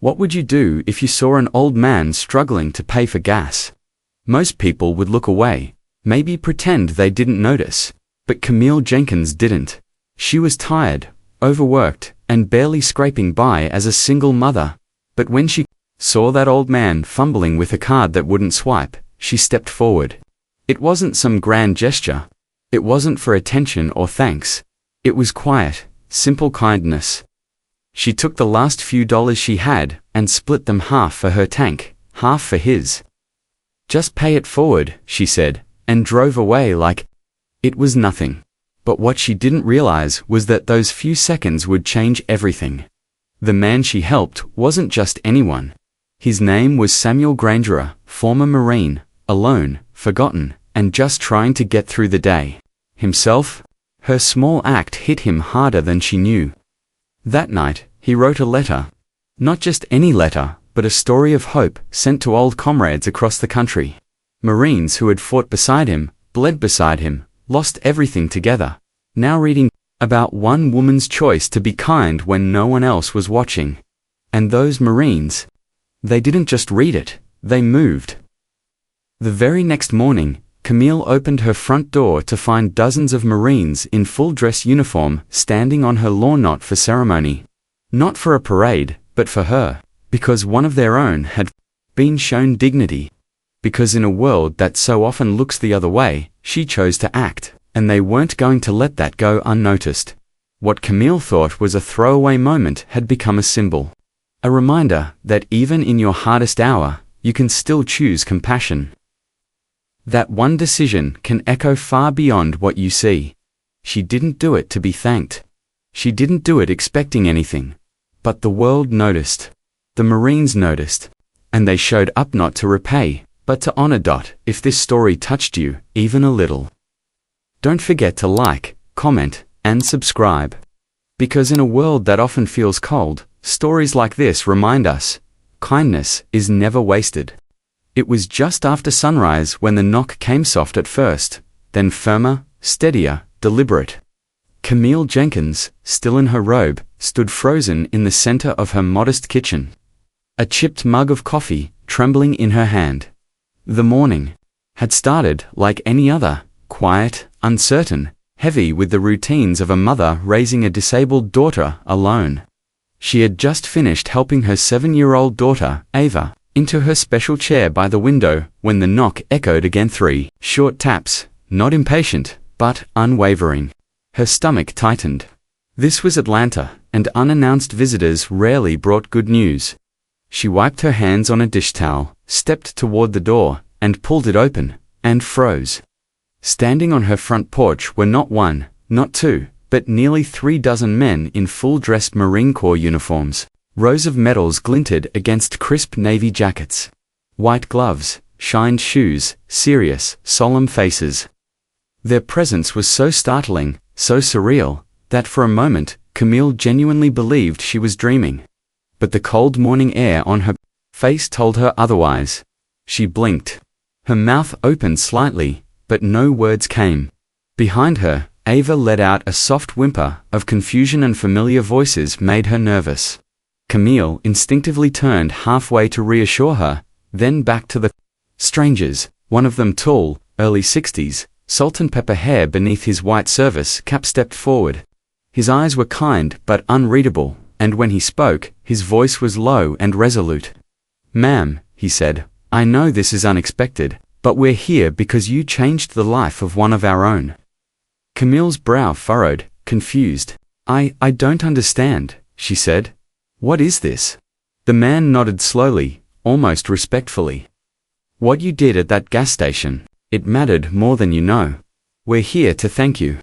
What would you do if you saw an old man struggling to pay for gas? Most people would look away, maybe pretend they didn't notice. But Camille Jenkins didn't. She was tired, overworked, and barely scraping by as a single mother. But when she saw that old man fumbling with a card that wouldn't swipe, she stepped forward. It wasn't some grand gesture. It wasn't for attention or thanks. It was quiet, simple kindness. She took the last few dollars she had and split them half for her tank, half for his. "Just pay it forward," she said, and drove away like it was nothing. But what she didn't realize was that those few seconds would change everything. The man she helped wasn't just anyone. His name was Samuel Granger, former Marine, alone, forgotten, and just trying to get through the day. Himself? Her small act hit him harder than she knew. That night, he wrote a letter. Not just any letter, but a story of hope sent to old comrades across the country. Marines who had fought beside him, bled beside him, lost everything together. Now reading about one woman's choice to be kind when no one else was watching. And those Marines, they didn't just read it, they moved. The very next morning, Camille opened her front door to find dozens of Marines in full dress uniform standing on her lawn, not for ceremony. Not for a parade, but for her, because one of their own had been shown dignity. Because in a world that so often looks the other way, she chose to act, and they weren't going to let that go unnoticed. What Camille thought was a throwaway moment had become a symbol. A reminder that even in your hardest hour, you can still choose compassion. That one decision can echo far beyond what you see. She didn't do it to be thanked. She didn't do it expecting anything. But the world noticed. The Marines noticed. And they showed up not to repay, but to honor. If this story touched you, even a little, don't forget to like, comment, and subscribe. Because in a world that often feels cold, stories like this remind us, kindness is never wasted. It was just after sunrise when the knock came, soft at first, then firmer, steadier, deliberate. Camille Jenkins, still in her robe, stood frozen in the center of her modest kitchen. A chipped mug of coffee, trembling in her hand. The morning had started like any other, quiet, uncertain, heavy with the routines of a mother raising a disabled daughter alone. She had just finished helping her 7-year-old daughter, Ava, into her special chair by the window when the knock echoed again. 3 short taps, not impatient, but unwavering. Her stomach tightened. This was Atlanta, and unannounced visitors rarely brought good news. She wiped her hands on a dish towel, stepped toward the door, and pulled it open, and froze. Standing on her front porch were not one, not two, but nearly 3 dozen men in full-dress Marine Corps uniforms. Rows of medals glinted against crisp navy jackets. White gloves, shined shoes, serious, solemn faces. Their presence was so startling, so surreal, that for a moment, Camille genuinely believed she was dreaming. But the cold morning air on her face told her otherwise. She blinked. Her mouth opened slightly, but no words came. Behind her, Ava let out a soft whimper of confusion, and familiar voices made her nervous. Camille instinctively turned halfway to reassure her, then back to the strangers, one of them tall, early 60s, salt and pepper hair beneath his white service cap, stepped forward. His eyes were kind but unreadable, and when he spoke, his voice was low and resolute. "Ma'am," he said, "I know this is unexpected, but we're here because you changed the life of one of our own." Camille's brow furrowed, confused. I don't understand," she said. "What is this?" The man nodded slowly, almost respectfully. "What you did at that gas station, it mattered more than you know. We're here to thank you."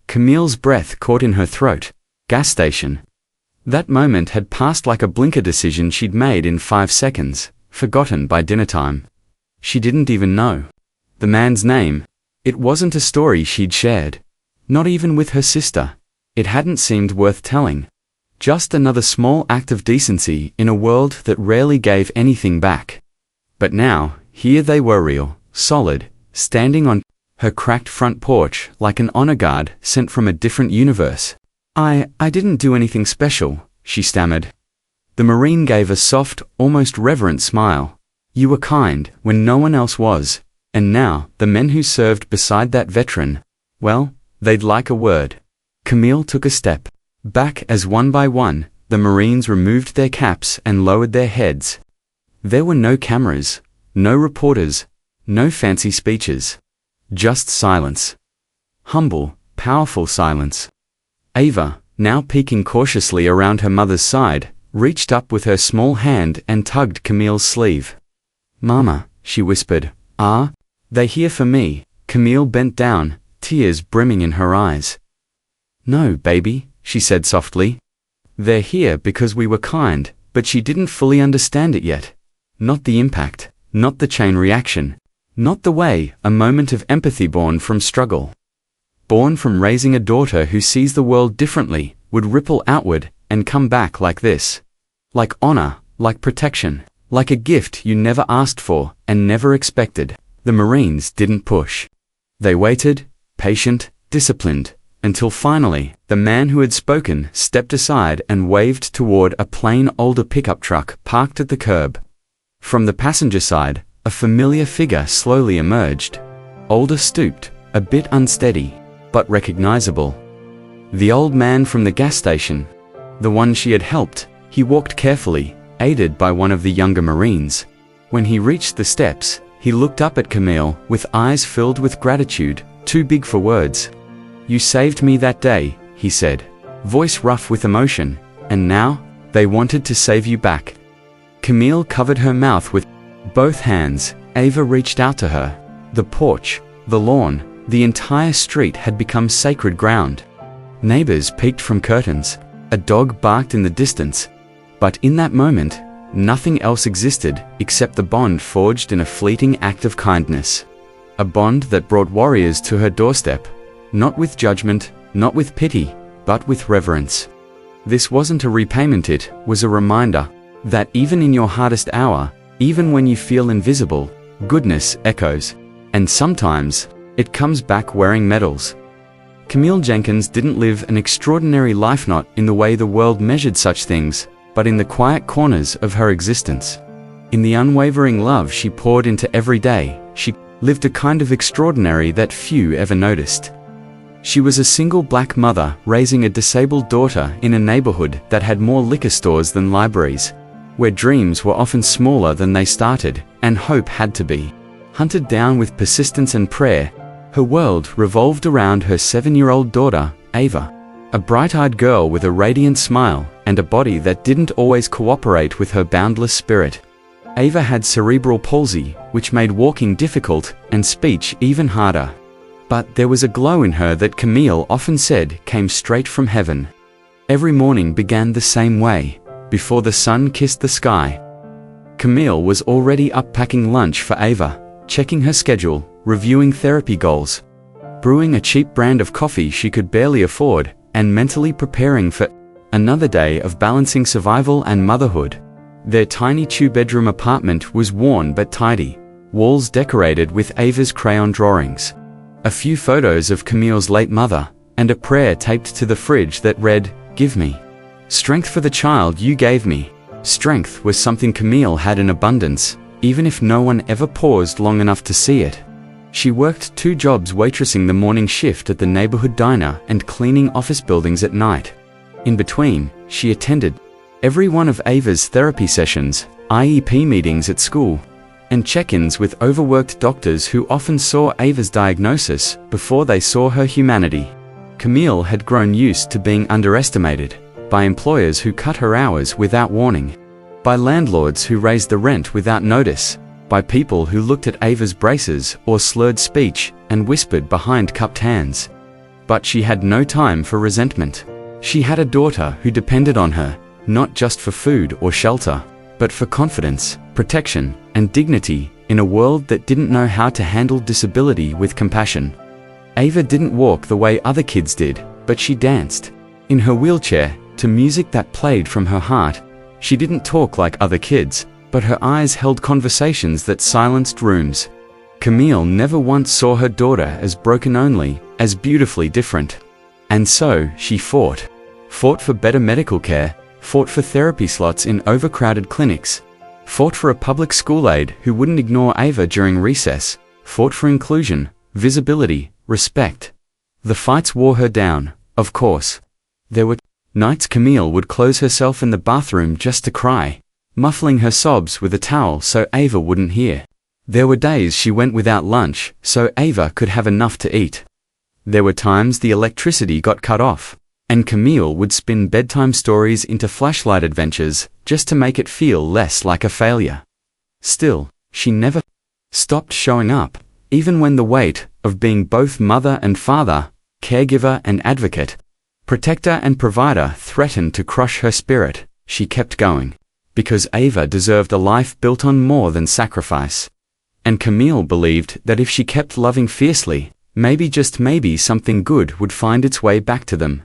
Camille's breath caught in her throat. Gas station. That moment had passed like a blinker, decision she'd made in 5 seconds, forgotten by dinner time. She didn't even know the man's name. It wasn't a story she'd shared. Not even with her sister. It hadn't seemed worth telling. Just another small act of decency in a world that rarely gave anything back. But now, here they were, real, solid, standing on her cracked front porch like an honor guard sent from a different universe. I didn't do anything special," she stammered. The Marine gave a soft, almost reverent smile. You were kind when no one else was, and now, the men who served beside that veteran, well, they'd like a word. Camille took a step back as one by one, the Marines removed their caps and lowered their heads. There were no cameras, no reporters, no fancy speeches. Just silence. Humble, powerful silence. Ava, now peeking cautiously around her mother's side, reached up with her small hand and tugged Camille's sleeve. Mama, she whispered. Are they here for me? Camille bent down, tears brimming in her eyes. No, baby, she said softly. They're here because we were kind, but she didn't fully understand it yet. Not the impact, not the chain reaction, not the way, a moment of empathy born from struggle. Born from raising a daughter who sees the world differently, would ripple outward and come back like this. Like honor, like protection, like a gift you never asked for and never expected. The Marines didn't push. They waited, patient, disciplined, until finally, the man who had spoken stepped aside and waved toward a plain older pickup truck parked at the curb. From the passenger side, a familiar figure slowly emerged. Older, stooped, a bit unsteady, but recognizable. The old man from the gas station. The one she had helped. He walked carefully, aided by one of the younger Marines. When he reached the steps, he looked up at Camille with eyes filled with gratitude, too big for words. You saved me that day, he said, voice rough with emotion, and now, they wanted to save you back. Camille covered her mouth with both hands. Ava reached out to her. The porch, the lawn, the entire street had become sacred ground. Neighbors peeked from curtains. A dog barked in the distance. But in that moment, nothing else existed except the bond forged in a fleeting act of kindness. A bond that brought warriors to her doorstep. Not with judgment, not with pity, but with reverence. This wasn't a repayment, it was a reminder that even in your hardest hour, even when you feel invisible, goodness echoes. And sometimes, it comes back wearing medals. Camille Jenkins didn't live an extraordinary life, not in the way the world measured such things, but in the quiet corners of her existence. In the unwavering love she poured into every day, she lived a kind of extraordinary that few ever noticed. She was a single black mother raising a disabled daughter in a neighborhood that had more liquor stores than libraries, where dreams were often smaller than they started, and hope had to be hunted down with persistence and prayer. Her world revolved around her 7-year-old daughter, Ava, a bright-eyed girl with a radiant smile and a body that didn't always cooperate with her boundless spirit. Ava had cerebral palsy, which made walking difficult and speech even harder. But there was a glow in her that Camille often said came straight from heaven. Every morning began the same way, before the sun kissed the sky. Camille was already up packing lunch for Ava, checking her schedule, reviewing therapy goals, brewing a cheap brand of coffee she could barely afford, and mentally preparing for another day of balancing survival and motherhood. Their tiny two-bedroom apartment was worn but tidy, walls decorated with Ava's crayon drawings. A few photos of Camille's late mother, and a prayer taped to the fridge that read, "Give me strength for the child you gave me." Strength was something Camille had in abundance, even if no one ever paused long enough to see it. She worked 2 jobs, waitressing the morning shift at the neighborhood diner and cleaning office buildings at night. In between, she attended every one of Ava's therapy sessions, IEP meetings at school, and check-ins with overworked doctors who often saw Ava's diagnosis before they saw her humanity. Camille had grown used to being underestimated by employers who cut her hours without warning, by landlords who raised the rent without notice, by people who looked at Ava's braces or slurred speech and whispered behind cupped hands. But she had no time for resentment. She had a daughter who depended on her, not just for food or shelter, but for confidence, protection, and dignity in a world that didn't know how to handle disability with compassion. Ava didn't walk the way other kids did, but she danced in her wheelchair to music that played from her heart. She didn't talk like other kids, but her eyes held conversations that silenced rooms. Camille never once saw her daughter as broken, only as beautifully different. And so she fought for better medical care, fought for therapy slots in overcrowded clinics, fought for a public school aide who wouldn't ignore Ava during recess, fought for inclusion, visibility, respect. The fights wore her down, of course. There were nights Camille would close herself in the bathroom just to cry, muffling her sobs with a towel so Ava wouldn't hear. There were days she went without lunch so Ava could have enough to eat. There were times the electricity got cut off, and Camille would spin bedtime stories into flashlight adventures just to make it feel less like a failure. Still, she never stopped showing up, even when the weight of being both mother and father, caregiver and advocate, protector and provider threatened to crush her spirit. She kept going, because Ava deserved a life built on more than sacrifice. And Camille believed that if she kept loving fiercely, maybe just maybe something good would find its way back to them.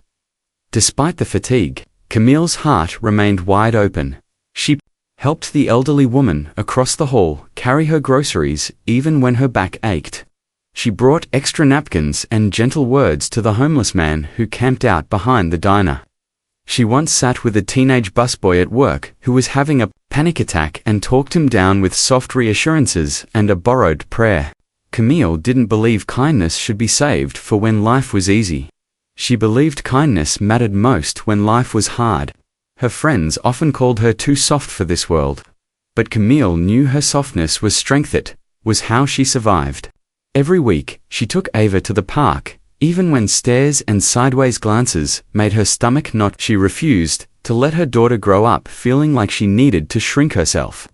Despite the fatigue, Camille's heart remained wide open. She helped the elderly woman across the hall carry her groceries even when her back ached. She brought extra napkins and gentle words to the homeless man who camped out behind the diner. She once sat with a teenage busboy at work who was having a panic attack and talked him down with soft reassurances and a borrowed prayer. Camille didn't believe kindness should be saved for when life was easy. She believed kindness mattered most when life was hard. Her friends often called her too soft for this world. But Camille knew her softness was strength. It was how she survived. Every week, she took Ava to the park, even when stares and sideways glances made her stomach knot. She refused to let her daughter grow up feeling like she needed to shrink herself.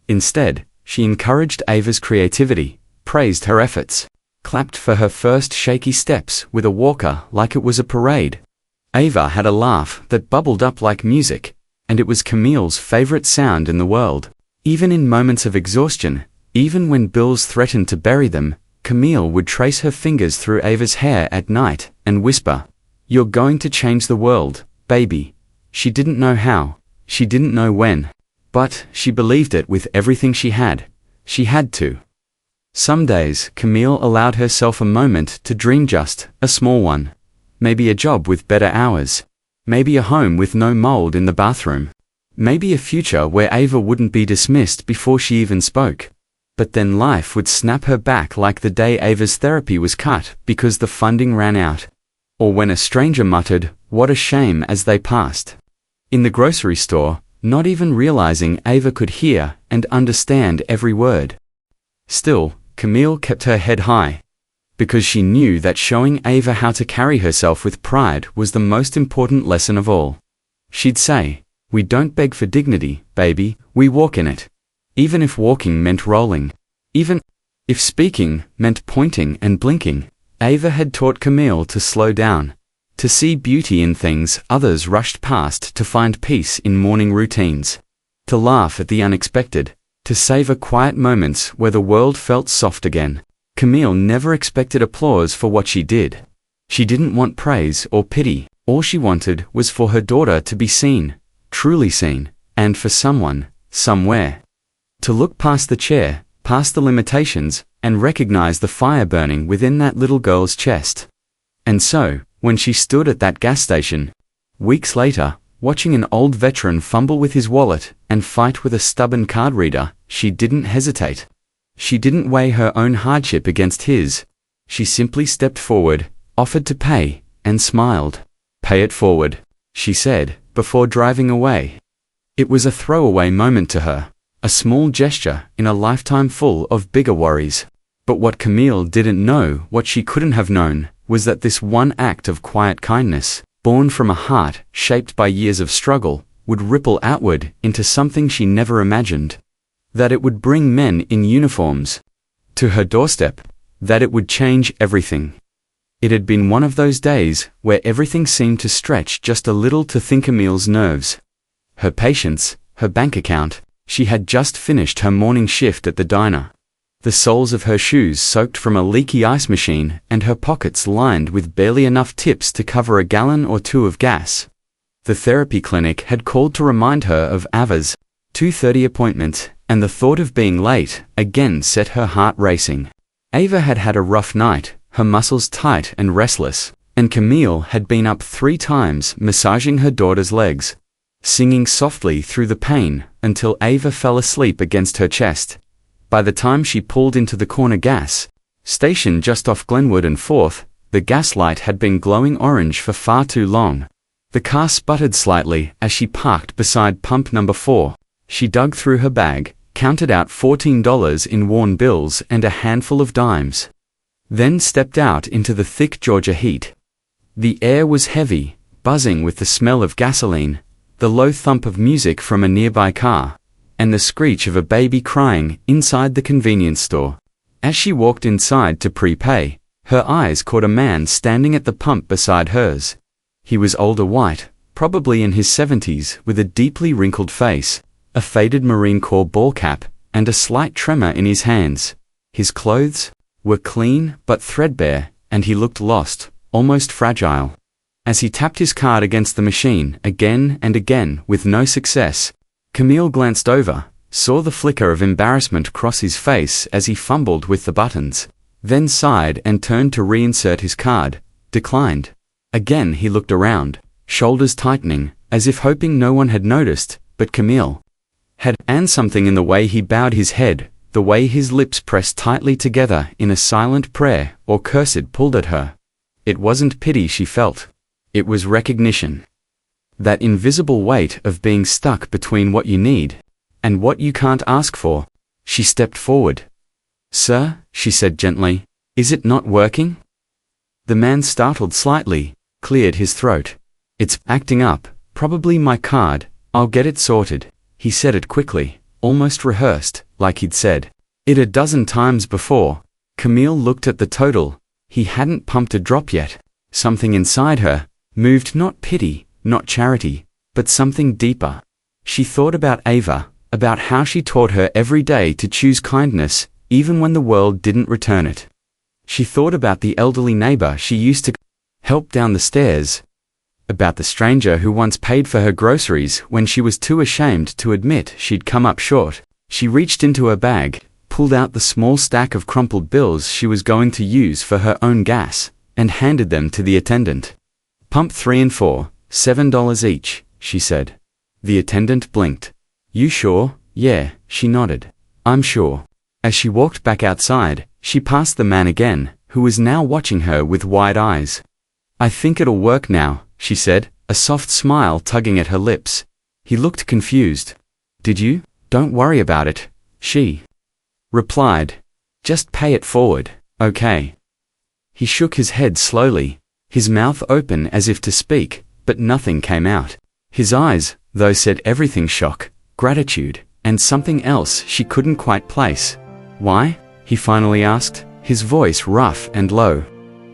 Instead, she encouraged Ava's creativity, praised her efforts, clapped for her first shaky steps with a walker like it was a parade. Ava had a laugh that bubbled up like music, and it was Camille's favorite sound in the world. Even in moments of exhaustion, even when bills threatened to bury them, Camille would trace her fingers through Ava's hair at night and whisper, "You're going to change the world, baby." She didn't know how, she didn't know when, but she believed it with everything she had. She had to. Some days, Camille allowed herself a moment to dream, just a small one. Maybe a job with better hours. Maybe a home with no mold in the bathroom. Maybe a future where Ava wouldn't be dismissed before she even spoke. But then life would snap her back, like the day Ava's therapy was cut because the funding ran out. Or when a stranger muttered, "What a shame," as they passed. In the grocery store, not even realizing Ava could hear and understand every word. Still, Camille kept her head high, because she knew that showing Ava how to carry herself with pride was the most important lesson of all. She'd say, "We don't beg for dignity, baby, we walk in it." Even if walking meant rolling. Even if speaking meant pointing and blinking. Ava had taught Camille to slow down, to see beauty in things others rushed past, to find peace in morning routines, to laugh at the unexpected, to savor quiet moments where the world felt soft again. Camille never expected applause for what she did. She didn't want praise or pity. All she wanted was for her daughter to be seen, truly seen, and for someone, somewhere, to look past the chair, past the limitations, and recognize the fire burning within that little girl's chest. And so, when she stood at that gas station, weeks later, watching an old veteran fumble with his wallet and fight with a stubborn card reader, she didn't hesitate. She didn't weigh her own hardship against his. She simply stepped forward, offered to pay, and smiled. "Pay it forward," she said, before driving away. It was a throwaway moment to her, a small gesture in a lifetime full of bigger worries. But what Camille didn't know, what she couldn't have known, was that this one act of quiet kindness, born from a heart shaped by years of struggle, would ripple outward into something she never imagined. That it would bring men in uniforms to her doorstep, that it would change everything. It had been one of those days where everything seemed to stretch just a little to thin Camille's nerves. Her patience, her bank account. She had just finished her morning shift at the diner. The soles of her shoes soaked from a leaky ice machine and her pockets lined with barely enough tips to cover a gallon or two of gas. The therapy clinic had called to remind her of Ava's 2:30 appointment, and the thought of being late again set her heart racing. Ava had had a rough night, her muscles tight and restless, and Camille had been up 3 times massaging her daughter's legs. singing softly through the pain until Ava fell asleep against her chest. By the time she pulled into the corner gas station just off Glenwood and 4th, the gas light had been glowing orange for far too long. The car sputtered slightly as she parked beside pump number 4. She dug through her bag, counted out $14 in worn bills and a handful of dimes. Then stepped out into the thick Georgia heat. The air was heavy, buzzing with the smell of gasoline, the low thump of music from a nearby car, and the screech of a baby crying inside the convenience store. As she walked inside to prepay, her eyes caught a man standing at the pump beside hers. He was older, white, probably in his 70s, with a deeply wrinkled face, a faded Marine Corps ball cap, and a slight tremor in his hands. His clothes were clean but threadbare, and he looked lost, almost fragile. As he tapped his card against the machine again and again with no success, Camille glanced over, saw the flicker of embarrassment cross his face as he fumbled with the buttons, then sighed and turned to reinsert his card, declined. Again he looked around, shoulders tightening, as if hoping no one had noticed, but Camille had, and something in the way he bowed his head, the way his lips pressed tightly together in a silent prayer or cursed pulled at her. It wasn't pity she felt. It was recognition. That invisible weight of being stuck between what you need and what you can't ask for. She stepped forward. "Sir," she said gently, "is it not working?" The man, startled slightly, cleared his throat. "It's acting up, probably my card, I'll get it sorted." He said it quickly, almost rehearsed, like he'd said it a dozen times before. Camille looked at the total. He hadn't pumped a drop yet. Something inside her moved, not pity, not charity, but something deeper. She thought about Ava, about how she taught her every day to choose kindness, even when the world didn't return it. She thought about the elderly neighbor she used to help down the stairs, about the stranger who once paid for her groceries when she was too ashamed to admit she'd come up short. She reached into her bag, pulled out the small stack of crumpled bills she was going to use for her own gas, and handed them to the attendant. "Pump 3 and 4, $7 each," she said. The attendant blinked. "You sure?" "Yeah," she nodded. "I'm sure." As she walked back outside, she passed the man again, who was now watching her with wide eyes. "I think it'll work now," she said, a soft smile tugging at her lips. He looked confused. "Did you?" "Don't worry about it," she replied. "Just pay it forward, okay?" He shook his head slowly, his mouth open as if to speak, but nothing came out. His eyes, though, said everything: shock, gratitude, and something else she couldn't quite place. "Why?" he finally asked, his voice rough and low.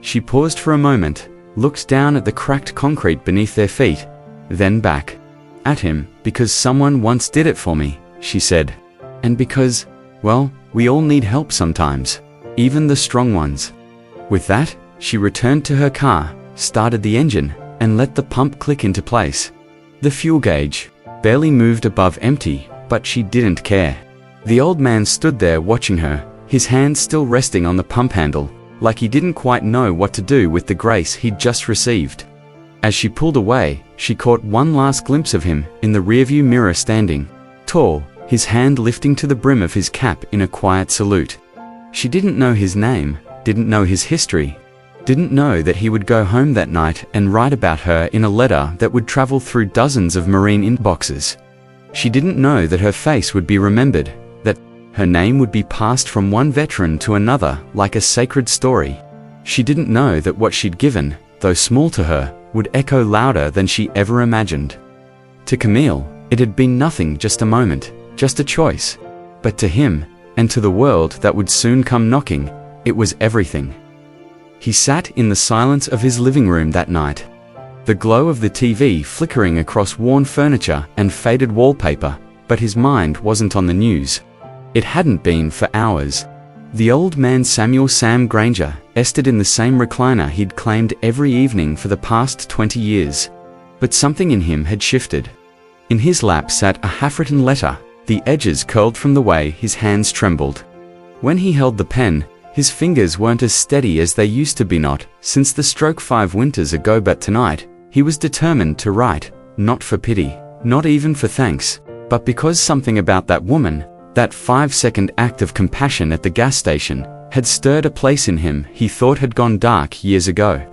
She paused for a moment, looked down at the cracked concrete beneath their feet, then back at him. "Because someone once did it for me," she said. "And because, well, we all need help sometimes, even the strong ones." With that, she returned to her car, started the engine, and let the pump click into place. The fuel gauge barely moved above empty, but she didn't care. The old man stood there watching her, his hands still resting on the pump handle, like he didn't quite know what to do with the grace he'd just received. As she pulled away, she caught one last glimpse of him in the rearview mirror, standing tall, his hand lifting to the brim of his cap in a quiet salute. She didn't know his name, didn't know his history, didn't know that he would go home that night and write about her in a letter that would travel through dozens of Marine inboxes. She didn't know that her face would be remembered, that her name would be passed from one veteran to another like a sacred story. She didn't know that what she'd given, though small to her, would echo louder than she ever imagined. To Camille, it had been nothing, just a moment, just a choice. But to him, and to the world that would soon come knocking, it was everything. He sat in the silence of his living room that night, the glow of the TV flickering across worn furniture and faded wallpaper, but his mind wasn't on the news. It hadn't been for hours. The old man, Samuel Sam Granger, rested in the same recliner he'd claimed every evening for the past 20 years. But something in him had shifted. In his lap sat a half-written letter, the edges curled from the way his hands trembled. When he held the pen, his fingers weren't as steady as they used to be, not since the stroke 5 winters ago, but tonight, he was determined to write, not for pity, Not even for thanks, but because something about that woman, that 5-second act of compassion at the gas station, had stirred a place in him he thought had gone dark years ago.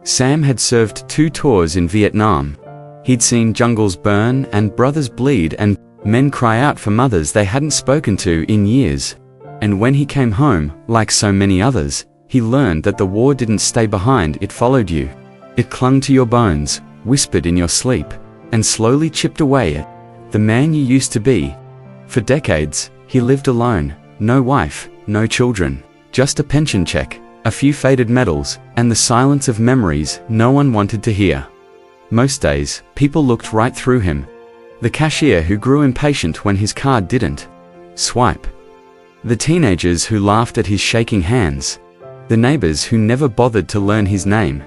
Sam had served 2 tours in Vietnam. He'd seen jungles burn and brothers bleed and men cry out for mothers they hadn't spoken to in years. And when he came home, like so many others, he learned that the war didn't stay behind, it followed you. It clung to your bones, whispered in your sleep, and slowly chipped away at the man you used to be. For decades, he lived alone, no wife, no children, just a pension check, a few faded medals, and the silence of memories no one wanted to hear. Most days, people looked right through him. The cashier who grew impatient when his card didn't swipe. The teenagers who laughed at his shaking hands. The neighbors who never bothered to learn his name.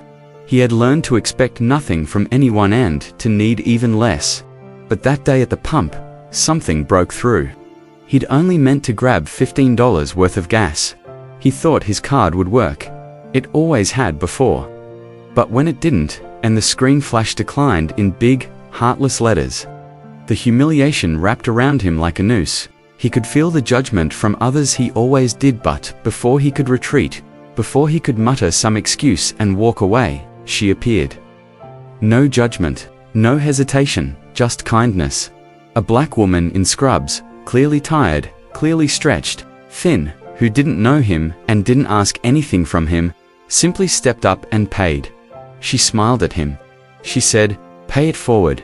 He had learned to expect nothing from anyone and to need even less. But that day at the pump, something broke through. He'd only meant to grab $15 worth of gas. He thought his card would work. It always had before. But when it didn't, and the screen flash declined in big, heartless letters, the humiliation wrapped around him like a noose. He could feel the judgment from others he always did, but before he could retreat, before he could mutter some excuse and walk away, she appeared. No judgment, no hesitation, just kindness. A black woman in scrubs, clearly tired, clearly stretched, thin, who didn't know him and didn't ask anything from him, simply stepped up and paid. She smiled at him. She said, "Pay it forward."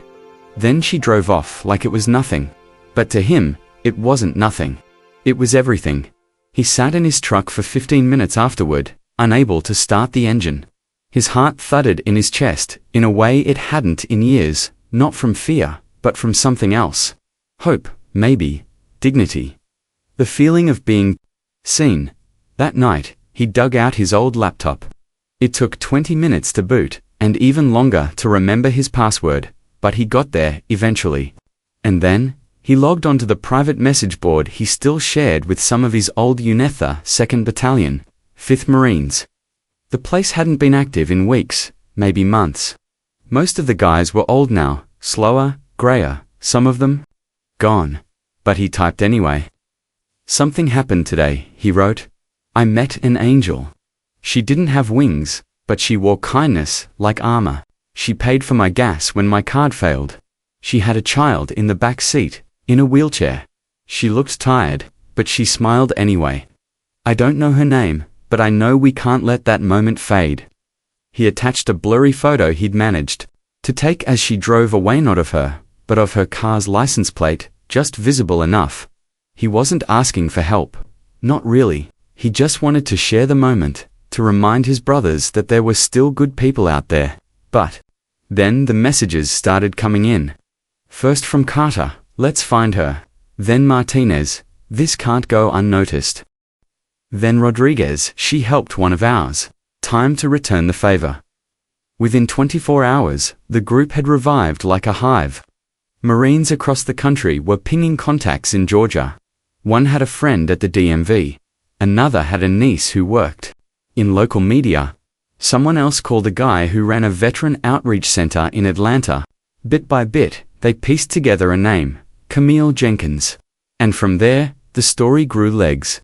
Then she drove off like it was nothing. But to him, it wasn't nothing. It was everything. He sat in his truck for 15 minutes afterward, unable to start the engine. His heart thudded in his chest, in a way it hadn't in years, not from fear, but from something else. Hope, maybe, dignity. The feeling of being seen. That night, he dug out his old laptop. It took 20 minutes to boot, and even longer to remember his password, but he got there eventually. And then, he logged onto the private message board he still shared with some of his old UNETHA 2nd Battalion, 5th Marines. The place hadn't been active in weeks, maybe months. Most of the guys were old now, slower, grayer, some of them gone. But he typed anyway. "Something happened today," he wrote. "I met an angel. She didn't have wings, but she wore kindness like armor. She paid for my gas when my card failed. She had a child in the back seat, in a wheelchair. She looked tired, but she smiled anyway. I don't know her name, but I know we can't let that moment fade." He attached a blurry photo he'd managed to take as she drove away, not of her, but of her car's license plate, just visible enough. He wasn't asking for help. Not really. He just wanted to share the moment, to remind his brothers that there were still good people out there. But then the messages started coming in. First from Carter, "Let's find her." Then Martinez, "This can't go unnoticed." Then Rodriguez, "She helped one of ours. Time to return the favor." Within 24 hours, the group had revived like a hive. Marines across the country were pinging contacts in Georgia. One had a friend at the DMV. Another had a niece who worked in local media. Someone else called a guy who ran a veteran outreach center in Atlanta. Bit by bit, they pieced together a name, Camille Jenkins. And from there, the story grew legs.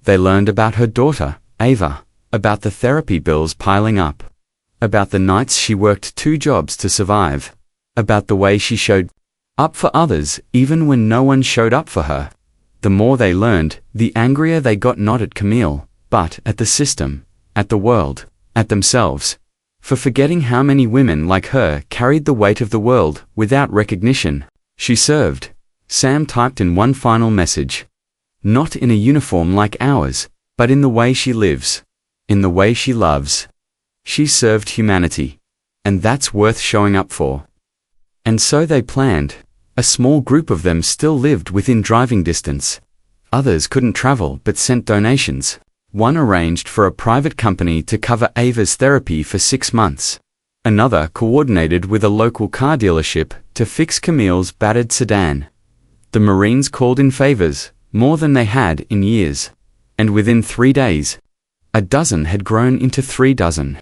They learned about her daughter, Ava, about the therapy bills piling up, about the nights she worked 2 jobs to survive, about the way she showed up for others even when no one showed up for her. The more they learned, the angrier they got, not at Camille, but at the system, at the world, at themselves, for forgetting how many women like her carried the weight of the world without recognition. She served. Sam typed in one final message. Not in a uniform like ours, but in the way she lives, in the way she loves. She served humanity. And that's worth showing up for. And so they planned. A small group of them still lived within driving distance. Others couldn't travel but sent donations. One arranged for a private company to cover Ava's therapy for 6 months. Another coordinated with a local car dealership to fix Camille's battered sedan. The Marines called in favors, more than they had in years. And within 3 days, a dozen had grown into 3 dozen.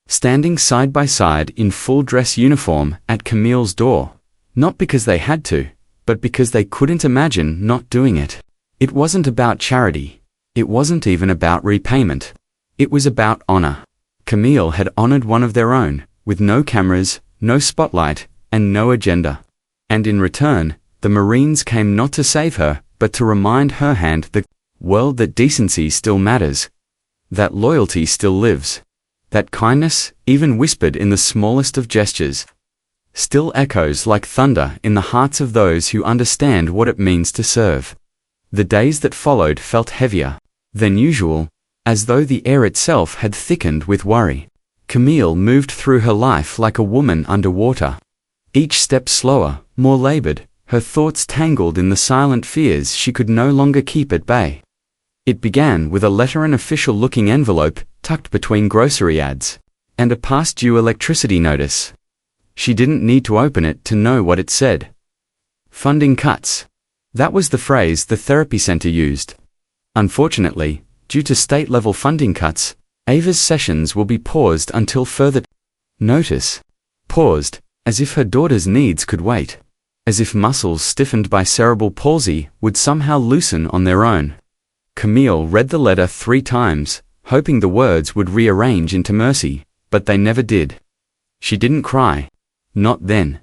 Standing side by side in full dress uniform at Camille's door. Not because they had to, but because they couldn't imagine not doing it. It wasn't about charity. It wasn't even about repayment. It was about honor. Camille had honored one of their own, with no cameras, no spotlight, and no agenda. And in return, the Marines came not to save her, but to remind her and the world that decency still matters, that loyalty still lives, that kindness, even whispered in the smallest of gestures, still echoes like thunder in the hearts of those who understand what it means to serve. The days that followed felt heavier than usual, as though the air itself had thickened with worry. Camille moved through her life like a woman underwater. Each step slower, more labored, her thoughts tangled in the silent fears she could no longer keep at bay. It began with a letter, an official-looking envelope tucked between grocery ads, and a past-due electricity notice. She didn't need to open it to know what it said. Funding cuts. That was the phrase the therapy center used. Unfortunately, due to state-level funding cuts, Ava's sessions will be paused until further notice. Paused, as if her daughter's needs could wait. As if muscles stiffened by cerebral palsy would somehow loosen on their own. Camille read the letter 3 times, hoping the words would rearrange into mercy, but they never did. She didn't cry. Not then.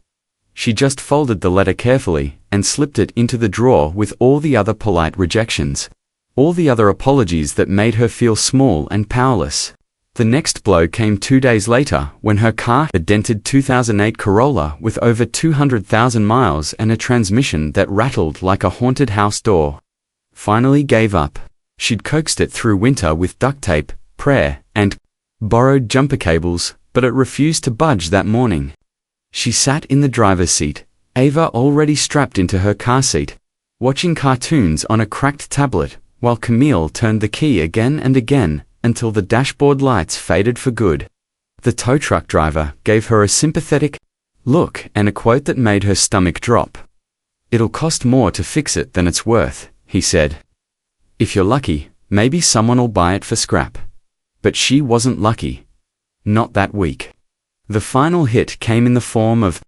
She just folded the letter carefully and slipped it into the drawer with all the other polite rejections. All the other apologies that made her feel small and powerless. The next blow came 2 days later when her car, a dented 2008 Corolla with over 200,000 miles and a transmission that rattled like a haunted house door, finally gave up. She'd coaxed it through winter with duct tape, prayer, and borrowed jumper cables, but it refused to budge that morning. She sat in the driver's seat, Ava already strapped into her car seat, watching cartoons on a cracked tablet, while Camille turned the key again and again, until the dashboard lights faded for good. The tow truck driver gave her a sympathetic look and a quote that made her stomach drop. "It'll cost more to fix it than it's worth," he said. "If you're lucky, maybe someone'll buy it for scrap." But she wasn't lucky. Not that week. The final hit came in the form of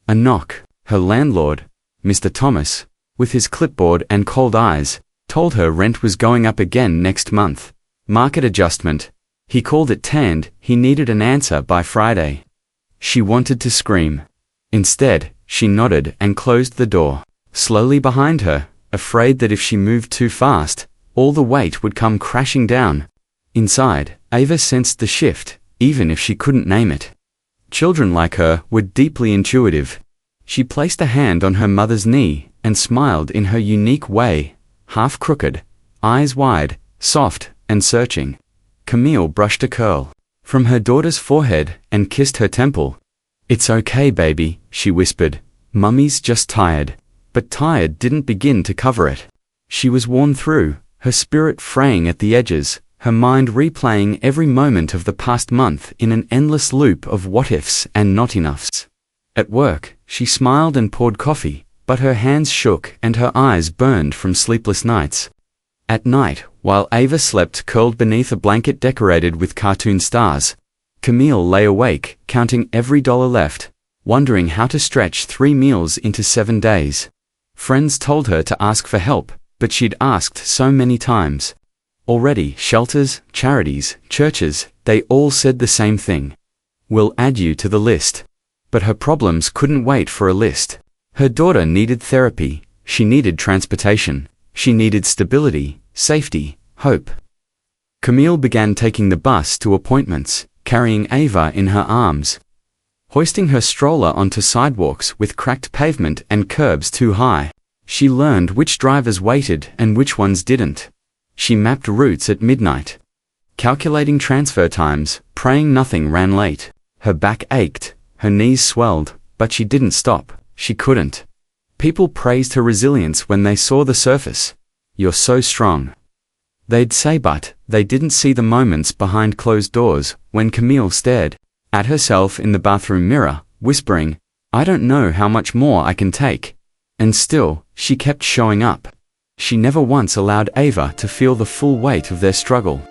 a knock. Her landlord, Mr. Thomas, with his clipboard and cold eyes, told her rent was going up again next month. Market adjustment. He called it tanned. He needed an answer by Friday. She wanted to scream. Instead, she nodded and closed the door. Slowly behind her, afraid that if she moved too fast, all the weight would come crashing down. Inside, Ava sensed the shift, even if she couldn't name it. Children like her were deeply intuitive. She placed a hand on her mother's knee and smiled in her unique way, half crooked, eyes wide, soft, and searching. Camille brushed a curl from her daughter's forehead and kissed her temple. "It's okay, baby," she whispered. "Mummy's just tired." But tired didn't begin to cover it. She was worn through, her spirit fraying at the edges, her mind replaying every moment of the past month in an endless loop of what-ifs and not-enoughs. At work, she smiled and poured coffee, but her hands shook and her eyes burned from sleepless nights. At night, while Ava slept curled beneath a blanket decorated with cartoon stars, Camille lay awake, counting every dollar left, wondering how to stretch 3 meals into 7 days. Friends told her to ask for help, but she'd asked so many times. Already, shelters, charities, churches, they all said the same thing. "We'll add you to the list." But her problems couldn't wait for a list. Her daughter needed therapy, she needed transportation, she needed stability, safety, hope. Camille began taking the bus to appointments, carrying Ava in her arms, hoisting her stroller onto sidewalks with cracked pavement and curbs too high. She learned which drivers waited and which ones didn't. She mapped routes at midnight, calculating transfer times, praying nothing ran late. Her back ached, her knees swelled, but she didn't stop. She couldn't. People praised her resilience when they saw the surface. "You're so strong," they'd say, but they didn't see the moments behind closed doors when Camille stared at herself in the bathroom mirror, whispering, "I don't know how much more I can take." And still, she kept showing up. She never once allowed Ava to feel the full weight of their struggle.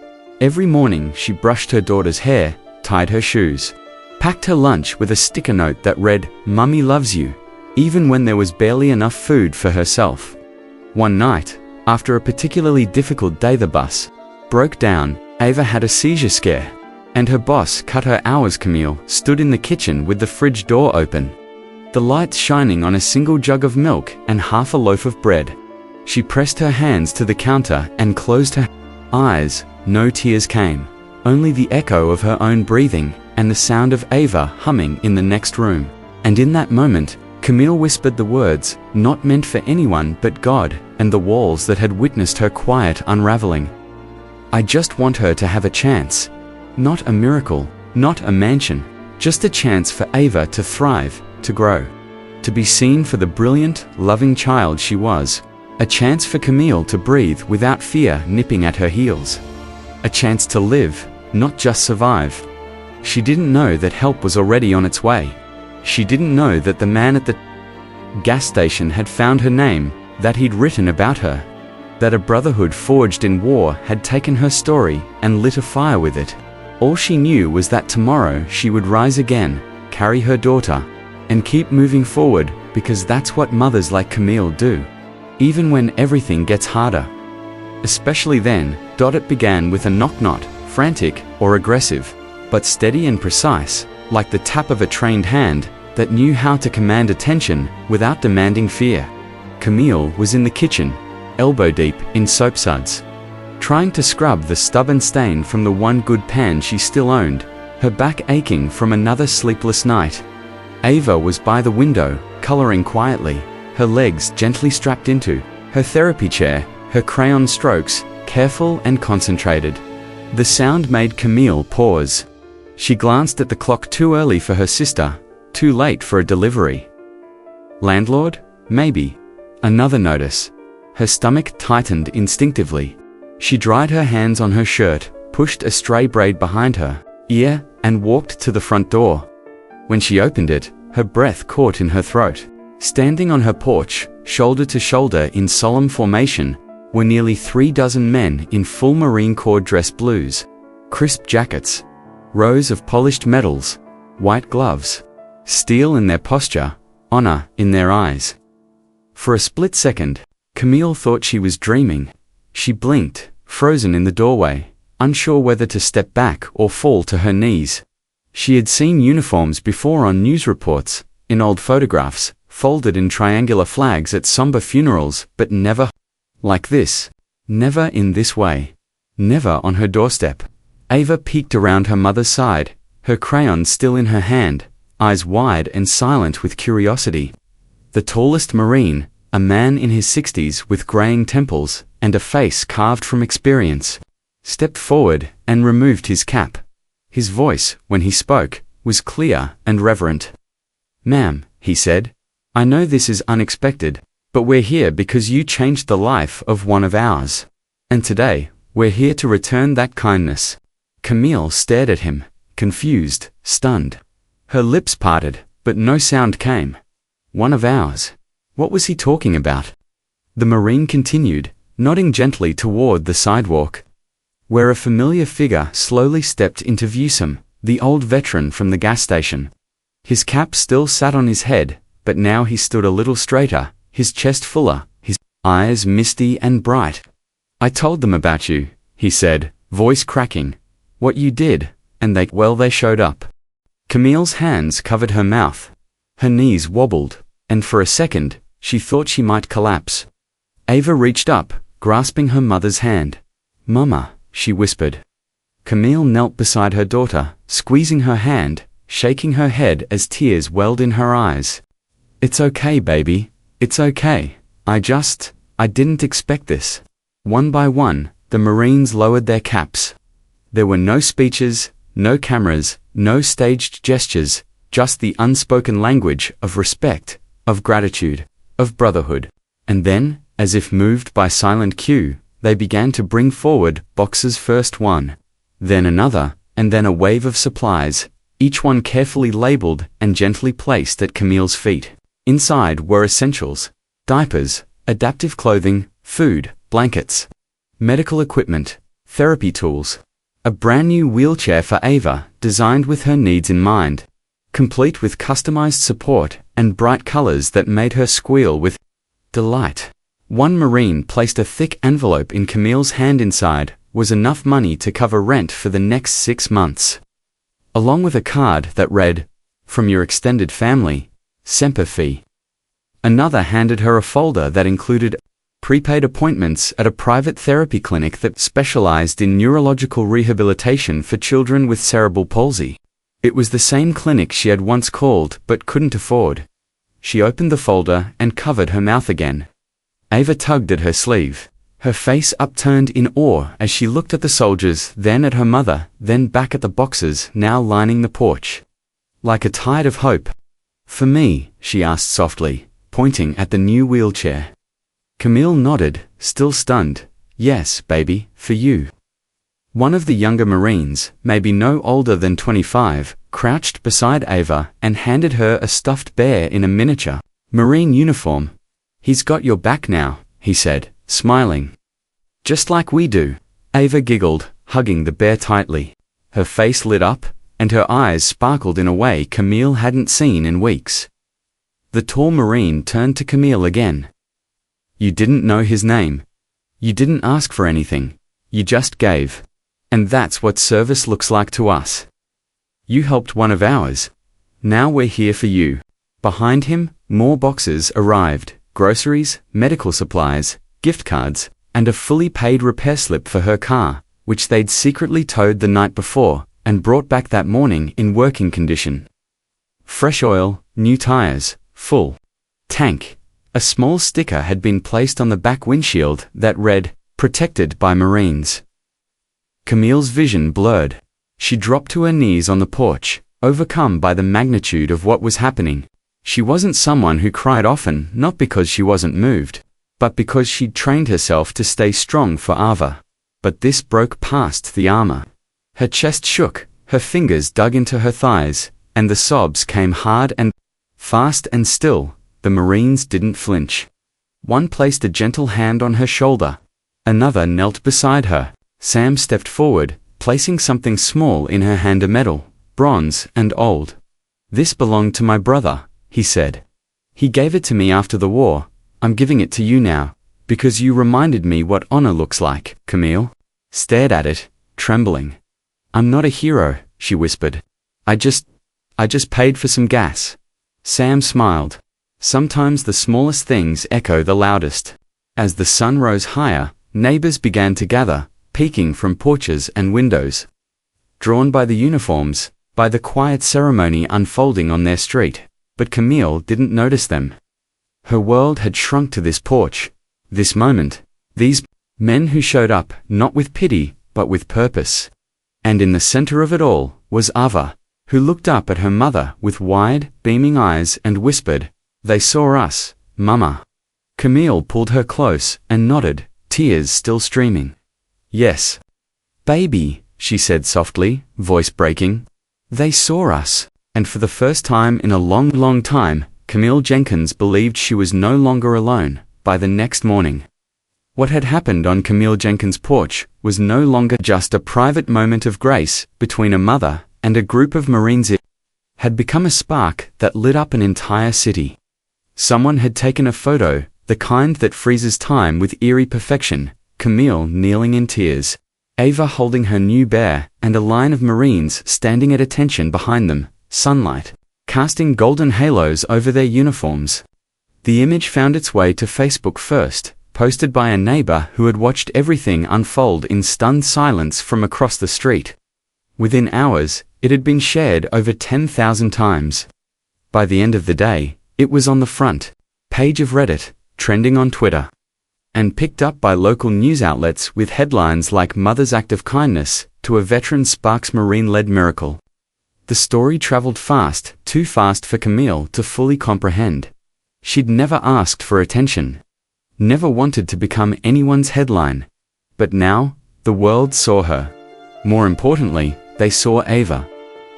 Every morning she brushed her daughter's hair, tied her shoes, packed her lunch with a sticker note that read, "Mummy loves you," even when there was barely enough food for herself. One night, after a particularly difficult day, the bus broke down. Ava had a seizure scare, and her boss cut her hours. Camille stood in the kitchen with the fridge door open, the lights shining on a single jug of milk and half a loaf of bread. She pressed her hands to the counter and closed her eyes. No tears came, only the echo of her own breathing and the sound of Ava humming in the next room. And in that moment, Camille whispered the words, not meant for anyone but God and the walls that had witnessed her quiet unraveling. I just want her to have a chance. Not a miracle, not a mansion, just a chance for Ava to thrive, to grow, to be seen for the brilliant, loving child she was. A chance for Camille to breathe without fear nipping at her heels. A chance to live, not just survive. She didn't know that help was already on its way. She didn't know that the man at the gas station had found her name, that he'd written about her, that a brotherhood forged in war had taken her story and lit a fire with it. All she knew was that tomorrow she would rise again, carry her daughter, and keep moving forward, because that's what mothers like Camille do. Even when everything gets harder. Especially then. It began with a knock, not frantic or aggressive, but steady and precise, like the tap of a trained hand that knew how to command attention without demanding fear. Camille was in the kitchen, elbow deep in soap suds, trying to scrub the stubborn stain from the one good pan she still owned, her back aching from another sleepless night. Ava was by the window, coloring quietly, her legs gently strapped into her therapy chair, her crayon strokes careful and concentrated. The sound made Camille pause. She glanced at the clock. Too early for her sister, too late for a delivery. Landlord? Maybe. Another notice. Her stomach tightened instinctively. She dried her hands on her shirt, pushed a stray braid behind her ear, and walked to the front door. When she opened it, her breath caught in her throat. Standing on her porch, shoulder to shoulder in solemn formation, were nearly 36 men in full Marine Corps dress blues, crisp jackets, rows of polished medals, white gloves, steel in their posture, honor in their eyes. For a split second, Camille thought she was dreaming. She blinked, frozen in the doorway, unsure whether to step back or fall to her knees. She had seen uniforms before on news reports, in old photographs, folded in triangular flags at somber funerals, but never like this. Never in this way. Never on her doorstep. Ava peeked around her mother's side, her crayon still in her hand, eyes wide and silent with curiosity. The tallest Marine, a man in his 60s with graying temples and a face carved from experience, stepped forward and removed his cap. His voice, when he spoke, was clear and reverent. "Ma'am," he said, "I know this is unexpected, but we're here because you changed the life of one of ours. And today, we're here to return that kindness." Camille stared at him, confused, stunned. Her lips parted, but no sound came. One of ours. What was he talking about? The Marine continued, nodding gently toward the sidewalk, where a familiar figure slowly stepped into view. The old veteran from the gas station. His cap still sat on his head, but now he stood a little straighter, his chest fuller, his eyes misty and bright. "I told them about you," he said, voice cracking. "What you did, and they showed up." Camille's hands covered her mouth. Her knees wobbled, and for a second, she thought she might collapse. Ava reached up, grasping her mother's hand. "Mama," she whispered. Camille knelt beside her daughter, squeezing her hand, shaking her head as tears welled in her eyes. "It's okay, baby. It's okay. I didn't expect this." One by one, the Marines lowered their caps. There were no speeches, no cameras, no staged gestures, just the unspoken language of respect, of gratitude, of brotherhood. And then, as if moved by silent cue, they began to bring forward boxes, first one, then another, and then a wave of supplies, each one carefully labeled and gently placed at Camille's feet. Inside were essentials: diapers, adaptive clothing, food, blankets, medical equipment, therapy tools, a brand new wheelchair for Ava, designed with her needs in mind. complete with customized support and bright colors that made her squeal with delight. One Marine placed a thick envelope in Camille's hand. Inside was enough money to cover rent for the next 6 months, along with a card that read, "From your extended family, Semper Fi." Another handed her a folder that included prepaid appointments at a private therapy clinic that specialized in neurological rehabilitation for children with cerebral palsy. It was the same clinic she had once called but couldn't afford. She opened the folder and covered her mouth again. Ava tugged at her sleeve, her face upturned in awe as she looked at the soldiers, then at her mother, then back at the boxes now lining the porch. Like a tide of hope. "For me?" she asked softly, pointing at the new wheelchair. Camille nodded, still stunned. "Yes, baby, for you." One of the younger Marines, maybe no older than 25, crouched beside Ava and handed her a stuffed bear in a miniature Marine uniform. "He's got your back now," he said, smiling. "Just like we do." Ava giggled, hugging the bear tightly. Her face lit up, and her eyes sparkled in a way Camille hadn't seen in weeks. The tall Marine turned to Camille again. "You didn't know his name. You didn't ask for anything. You just gave. And that's what service looks like to us. You helped one of ours. Now we're here for you." Behind him, more boxes arrived. Groceries, medical supplies, gift cards, and a fully paid repair slip for her car, which they'd secretly towed the night before and brought back that morning in working condition. Fresh oil, new tires, full tank. A small sticker had been placed on the back windshield that read, "Protected by Marines." Camille's vision blurred. She dropped to her knees on the porch, overcome by the magnitude of what was happening. She wasn't someone who cried often, not because she wasn't moved, but because she'd trained herself to stay strong for Ava. But this broke past the armor. Her chest shook, her fingers dug into her thighs, and the sobs came hard and fast and still. The Marines didn't flinch. One placed a gentle hand on her shoulder. Another knelt beside her. Sam stepped forward, placing something small in her hand, a medal, bronze and old. "This belonged to my brother," he said. "He gave it to me after the war. I'm giving it to you now, because you reminded me what honor looks like." Camille stared at it, trembling. "I'm not a hero," she whispered. I just paid for some gas." Sam smiled. Sometimes the smallest things echo the loudest. As the sun rose higher, neighbors began to gather, peeking from porches and windows. Drawn by the uniforms, by the quiet ceremony unfolding on their street. But Camille didn't notice them. Her world had shrunk to this porch, this moment, these men who showed up, not with pity, but with purpose. And in the center of it all was Ava, who looked up at her mother with wide, beaming eyes and whispered, "They saw us, Mama." Camille pulled her close and nodded, tears still streaming. "Yes, baby," she said softly, voice breaking. "They saw us." And for the first time in a long, long time, Camille Jenkins believed she was no longer alone. By the next morning, what had happened on Camille Jenkins' porch was no longer just a private moment of grace between a mother and a group of Marines. It had become a spark that lit up an entire city. Someone had taken a photo, the kind that freezes time with eerie perfection. Camille kneeling in tears, Ava holding her new bear, and a line of Marines standing at attention behind them, sunlight casting golden halos over their uniforms. The image found its way to Facebook first, posted by a neighbor who had watched everything unfold in stunned silence from across the street. Within hours, it had been shared over 10,000 times. By the end of the day, it was on the front page of Reddit, trending on Twitter, and picked up by local news outlets with headlines like "Mother's Act of Kindness to a Veteran Sparks Marine-Led Miracle." The story traveled fast, too fast for Camille to fully comprehend. She'd never asked for attention, never wanted to become anyone's headline. But now, the world saw her. More importantly, they saw Ava.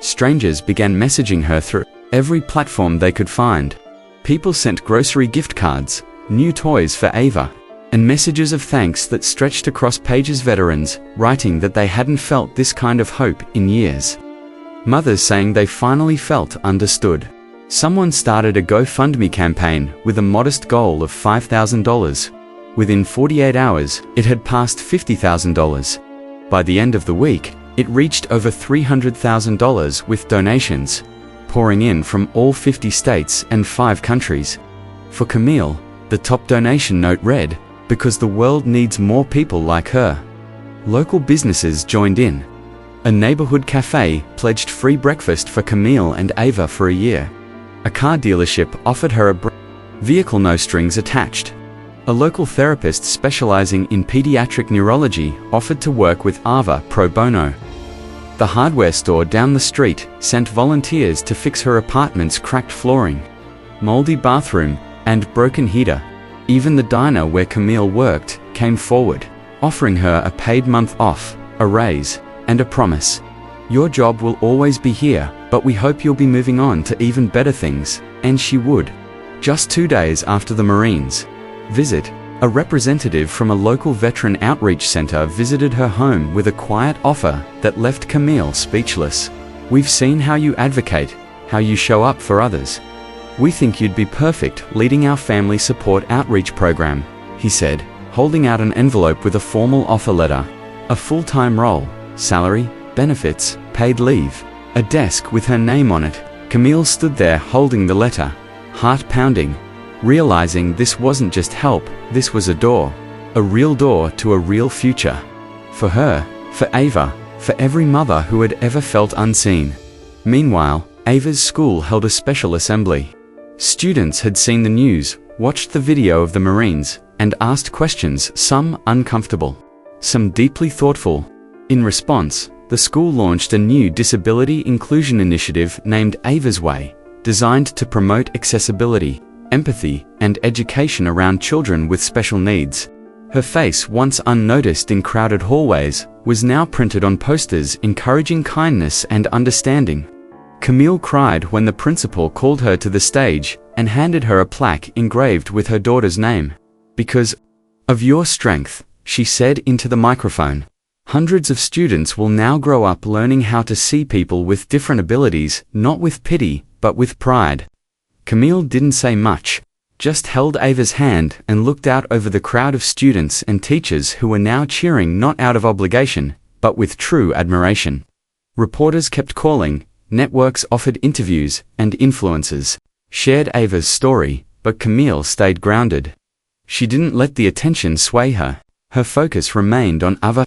Strangers began messaging her through every platform they could find. People sent grocery gift cards, new toys for Ava, and messages of thanks that stretched across pages. Veterans, writing that they hadn't felt this kind of hope in years. Mothers saying they finally felt understood. Someone started a GoFundMe campaign with a modest goal of $5,000. Within 48 hours, it had passed $50,000. By the end of the week, it reached over $300,000 with donations pouring in from all 50 states and 5 countries. For Camille, the top donation note read, "Because the world needs more people like her." Local businesses joined in. A neighborhood cafe pledged free breakfast for Camille and Ava for a year. A car dealership offered her a vehicle, no strings attached. A local therapist specializing in pediatric neurology offered to work with Ava pro bono. The hardware store down the street sent volunteers to fix her apartment's cracked flooring, moldy bathroom, and broken heater. Even the diner where Camille worked came forward, offering her a paid month off, a raise, and a promise. "Your job will always be here, but we hope you'll be moving on to even better things," and she would. Just 2 days after the Marines' visit, a representative from a local veteran outreach center visited her home with a quiet offer that left Camille speechless. "We've seen how you advocate, how you show up for others. We think you'd be perfect leading our family support outreach program," he said, holding out an envelope with a formal offer letter. A full-time role, salary, benefits, paid leave, a desk with her name on it. Camille stood there holding the letter, heart pounding, realizing this wasn't just help, this was a door. A real door to a real future. For her, for Ava, for every mother who had ever felt unseen. Meanwhile, Ava's school held a special assembly. Students had seen the news, watched the video of the Marines, and asked questions, some uncomfortable, some deeply thoughtful. In response, the school launched a new disability inclusion initiative named Ava's Way, designed to promote accessibility, empathy, and education around children with special needs. Her face, once unnoticed in crowded hallways, was now printed on posters encouraging kindness and understanding. Camille cried when the principal called her to the stage and handed her a plaque engraved with her daughter's name. "Because of your strength," she said into the microphone, "hundreds of students will now grow up learning how to see people with different abilities, not with pity, but with pride." Camille didn't say much, just held Ava's hand and looked out over the crowd of students and teachers who were now cheering not out of obligation, but with true admiration. Reporters kept calling, networks offered interviews, and influencers shared Ava's story, but Camille stayed grounded. She didn't let the attention sway her. Her focus remained on Ava,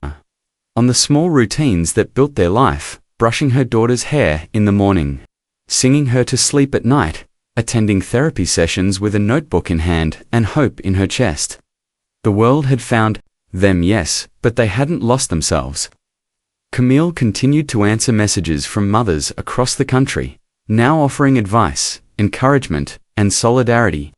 on the small routines that built their life, brushing her daughter's hair in the morning, singing her to sleep at night, attending therapy sessions with a notebook in hand and hope in her chest. The world had found them, yes, but they hadn't lost themselves. Camille continued to answer messages from mothers across the country, now offering advice, encouragement, and solidarity.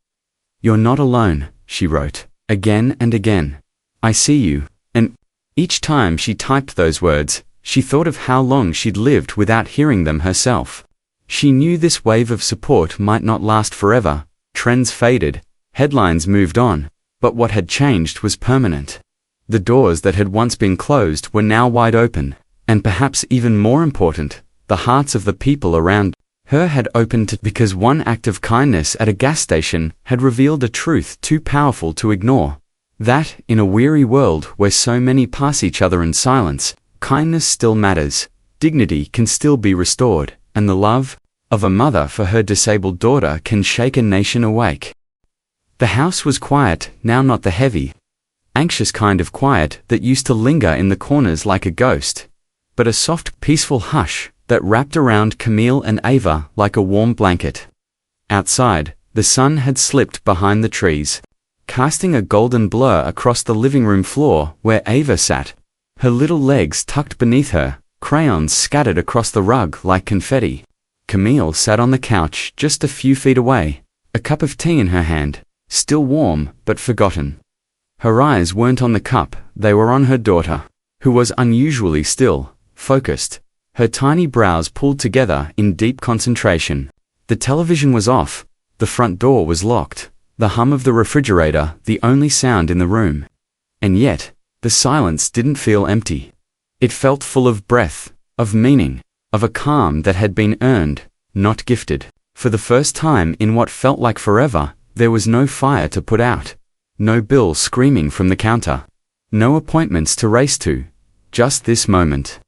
"You're not alone," she wrote, again and again. "I see you." And each time she typed those words, she thought of how long she'd lived without hearing them herself. She knew this wave of support might not last forever. Trends faded, headlines moved on, but what had changed was permanent. The doors that had once been closed were now wide open, and perhaps even more important, the hearts of the people around her had opened because one act of kindness at a gas station had revealed a truth too powerful to ignore. That, in a weary world where so many pass each other in silence, kindness still matters, dignity can still be restored, and the love of a mother for her disabled daughter can shake a nation awake. The house was quiet, now, not the heavy, anxious kind of quiet that used to linger in the corners like a ghost, but a soft, peaceful hush that wrapped around Camille and Ava like a warm blanket. Outside, the sun had slipped behind the trees, casting a golden blur across the living room floor where Ava sat, her little legs tucked beneath her, crayons scattered across the rug like confetti. Camille sat on the couch just a few feet away, a cup of tea in her hand, still warm but forgotten. Her eyes weren't on the cup, they were on her daughter, who was unusually still, focused, her tiny brows pulled together in deep concentration. The television was off, the front door was locked, the hum of the refrigerator the only sound in the room. And yet, the silence didn't feel empty. It felt full of breath, of meaning, of a calm that had been earned, not gifted. For the first time in what felt like forever, there was no fire to put out. No bill screaming from the counter. No appointments to race to. Just this moment.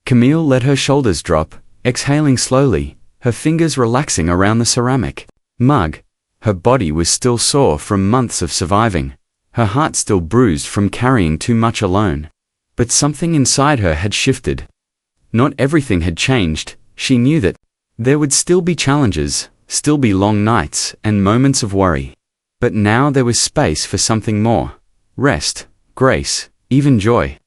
Camille let her shoulders drop, exhaling slowly, her fingers relaxing around the ceramic mug. Her body was still sore from months of surviving, her heart still bruised from carrying too much alone. But something inside her had shifted. Not everything had changed. She knew that there would still be challenges, still be long nights and moments of worry. But now there was space for something more. Rest, grace, even joy.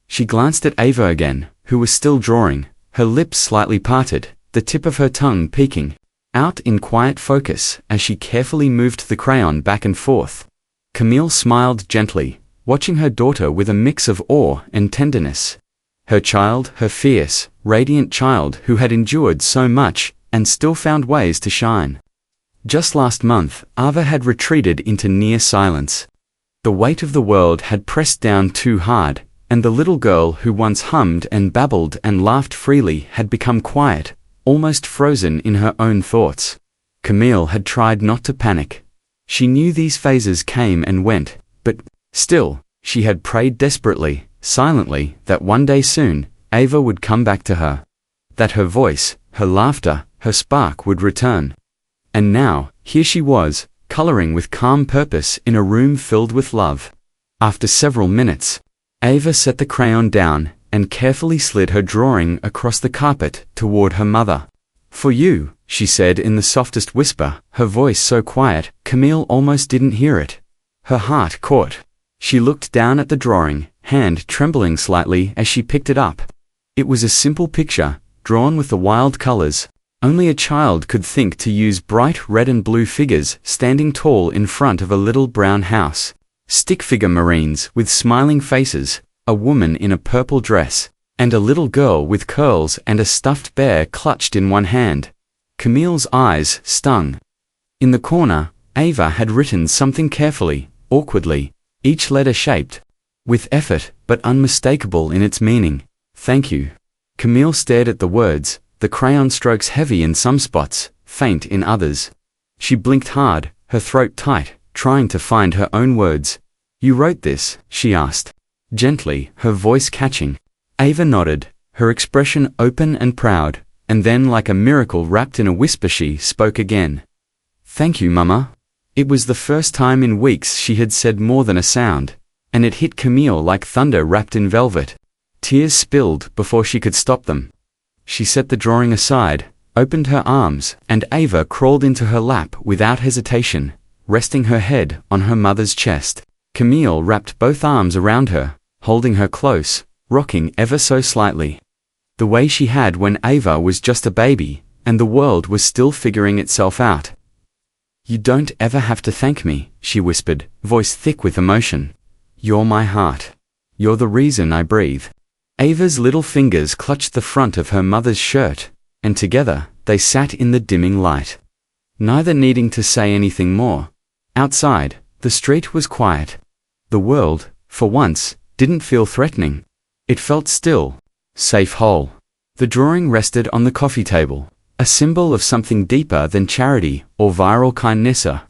She glanced at Ava again, who was still drawing, her lips slightly parted, the tip of her tongue peeking out in quiet focus as she carefully moved the crayon back and forth. Camille smiled gently, watching her daughter with a mix of awe and tenderness. Her child, her fierce, radiant child who had endured so much and still found ways to shine. Just last month, Ava had retreated into near silence. The weight of the world had pressed down too hard, and the little girl who once hummed and babbled and laughed freely had become quiet, almost frozen in her own thoughts. Camille had tried not to panic. She knew these phases came and went, but still, she had prayed desperately, silently, that one day soon, Ava would come back to her. That her voice, her laughter, her spark would return. And now, here she was, coloring with calm purpose in a room filled with love. After several minutes, Ava set the crayon down and carefully slid her drawing across the carpet toward her mother. "For you," she said in the softest whisper, her voice so quiet, Camille almost didn't hear it. Her heart caught. She looked down at the drawing, hand trembling slightly as she picked it up. It was a simple picture, drawn with the wild colors. Only a child could think to use bright red and blue figures standing tall in front of a little brown house. Stick figure marines with smiling faces, a woman in a purple dress, and a little girl with curls and a stuffed bear clutched in one hand. Camille's eyes stung. In the corner, Ava had written something carefully, awkwardly, each letter shaped with effort but unmistakable in its meaning. "Thank you." Camille stared at the words, the crayon strokes heavy in some spots, faint in others. She blinked hard, her throat tight, trying to find her own words. "You wrote this?" she asked, gently, her voice catching. Ava nodded, her expression open and proud, and then like a miracle wrapped in a whisper she spoke again. "Thank you, Mama." It was the first time in weeks she had said more than a sound, and it hit Camille like thunder wrapped in velvet. Tears spilled before she could stop them. She set the drawing aside, opened her arms, and Ava crawled into her lap without hesitation, resting her head on her mother's chest. Camille wrapped both arms around her, holding her close, rocking ever so slightly. The way she had when Ava was just a baby, and the world was still figuring itself out. "You don't ever have to thank me," she whispered, voice thick with emotion. "You're my heart. You're the reason I breathe." Ava's little fingers clutched the front of her mother's shirt, and together, they sat in the dimming light, neither needing to say anything more. Outside, the street was quiet. The world, for once, didn't feel threatening. It felt still, safe, whole. The drawing rested on the coffee table, a symbol of something deeper than charity or viral kindness, a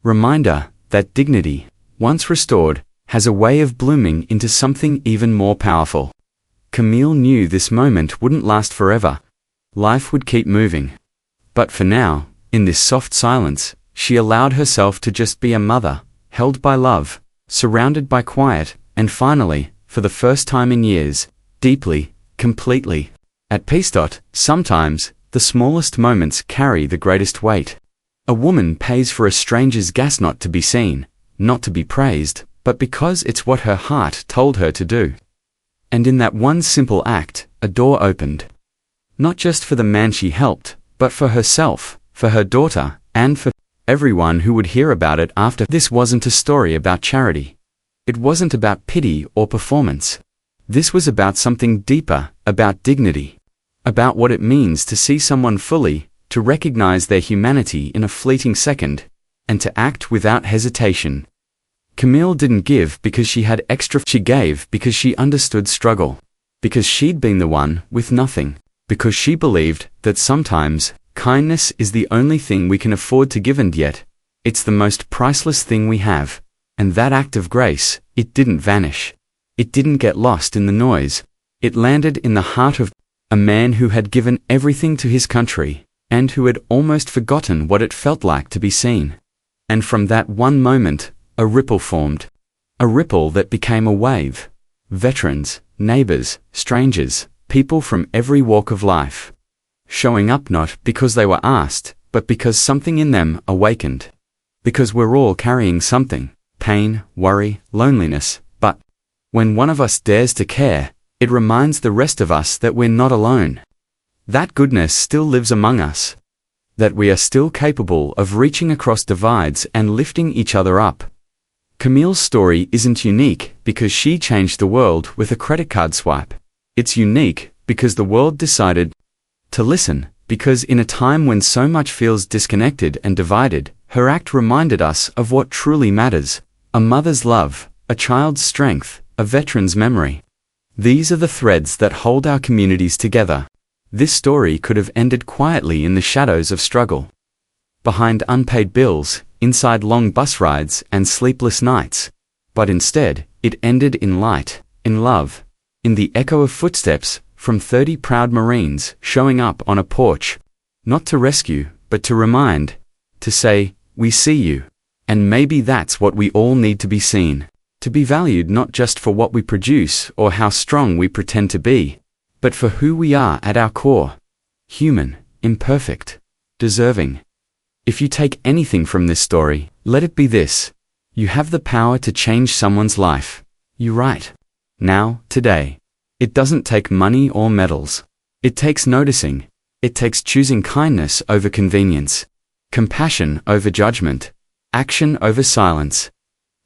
reminder that dignity, once restored, has a way of blooming into something even more powerful. Camille knew this moment wouldn't last forever. Life would keep moving. But for now, in this soft silence, she allowed herself to just be a mother, held by love, surrounded by quiet, and finally, for the first time in years, deeply, completely, at peace. Sometimes, the smallest moments carry the greatest weight. A woman pays for a stranger's gas not to be seen, not to be praised, but because it's what her heart told her to do. And in that one simple act, a door opened. Not just for the man she helped, but for herself, for her daughter, and for everyone who would hear about it after. This wasn't a story about charity. It wasn't about pity or performance. This was about something deeper, about dignity. About what it means to see someone fully, to recognize their humanity in a fleeting second, and to act without hesitation. Camille didn't give because she had extra, she gave because she understood struggle. Because she'd been the one with nothing. Because she believed that sometimes kindness is the only thing we can afford to give, and yet it's the most priceless thing we have. And that act of grace, it didn't vanish. It didn't get lost in the noise. It landed in the heart of a man who had given everything to his country, and who had almost forgotten what it felt like to be seen. And from that one moment, a ripple formed. A ripple that became a wave. Veterans, neighbors, strangers, people from every walk of life, showing up not because they were asked, but because something in them awakened. Because we're all carrying something, pain, worry, loneliness, but when one of us dares to care, it reminds the rest of us that we're not alone. That goodness still lives among us. That we are still capable of reaching across divides and lifting each other up. Camille's story isn't unique because she changed the world with a credit card swipe. It's unique because the world decided to listen, because in a time when so much feels disconnected and divided, her act reminded us of what truly matters: a mother's love, a child's strength, a veteran's memory. These are the threads that hold our communities together. This story could have ended quietly in the shadows of struggle. Behind unpaid bills, inside long bus rides and sleepless nights. But instead, it ended in light, in love, in the echo of footsteps from 30 proud Marines showing up on a porch. Not to rescue, but to remind, to say, "We see you." And maybe that's what we all need to be seen. To be valued not just for what we produce or how strong we pretend to be, but for who we are at our core. Human, imperfect, deserving. If you take anything from this story, let it be this: you have the power to change someone's life. You right now, today. It doesn't take money or medals. It takes noticing. It takes choosing kindness over convenience, compassion over judgment, action over silence.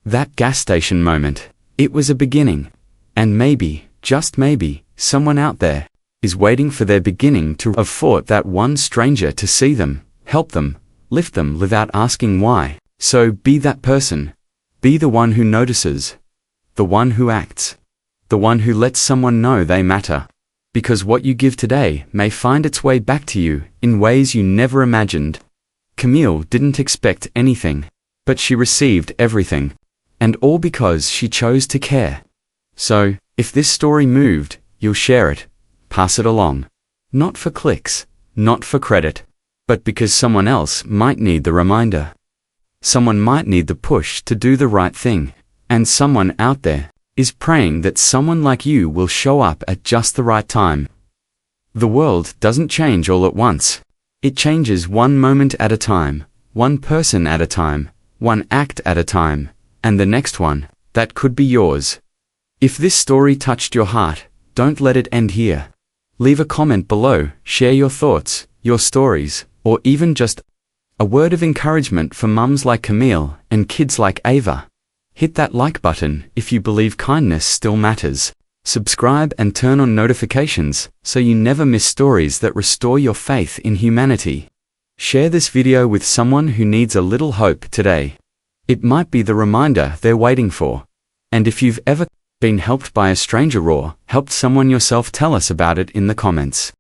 That gas station moment, it was a beginning. And maybe, just maybe, someone out there is waiting for their beginning to have fought that one stranger to see them, help them, lift them without asking why. So be that person. Be the one who notices. The one who acts. The one who lets someone know they matter. Because what you give today may find its way back to you in ways you never imagined. Camille didn't expect anything, but she received everything. And all because she chose to care. So, if this story moved, you'll share it. Pass it along. Not for clicks, not for credit, but because someone else might need the reminder. Someone might need the push to do the right thing. And someone out there is praying that someone like you will show up at just the right time. The world doesn't change all at once. It changes one moment at a time, one person at a time, one act at a time, and the next one, that could be yours. If this story touched your heart, don't let it end here. Leave a comment below, share your thoughts, your stories, or even just a word of encouragement for mums like Camille and kids like Ava. Hit that like button if you believe kindness still matters. Subscribe and turn on notifications so you never miss stories that restore your faith in humanity. Share this video with someone who needs a little hope today. It might be the reminder they're waiting for. And if you've ever been helped by a stranger or helped someone yourself, tell us about it in the comments.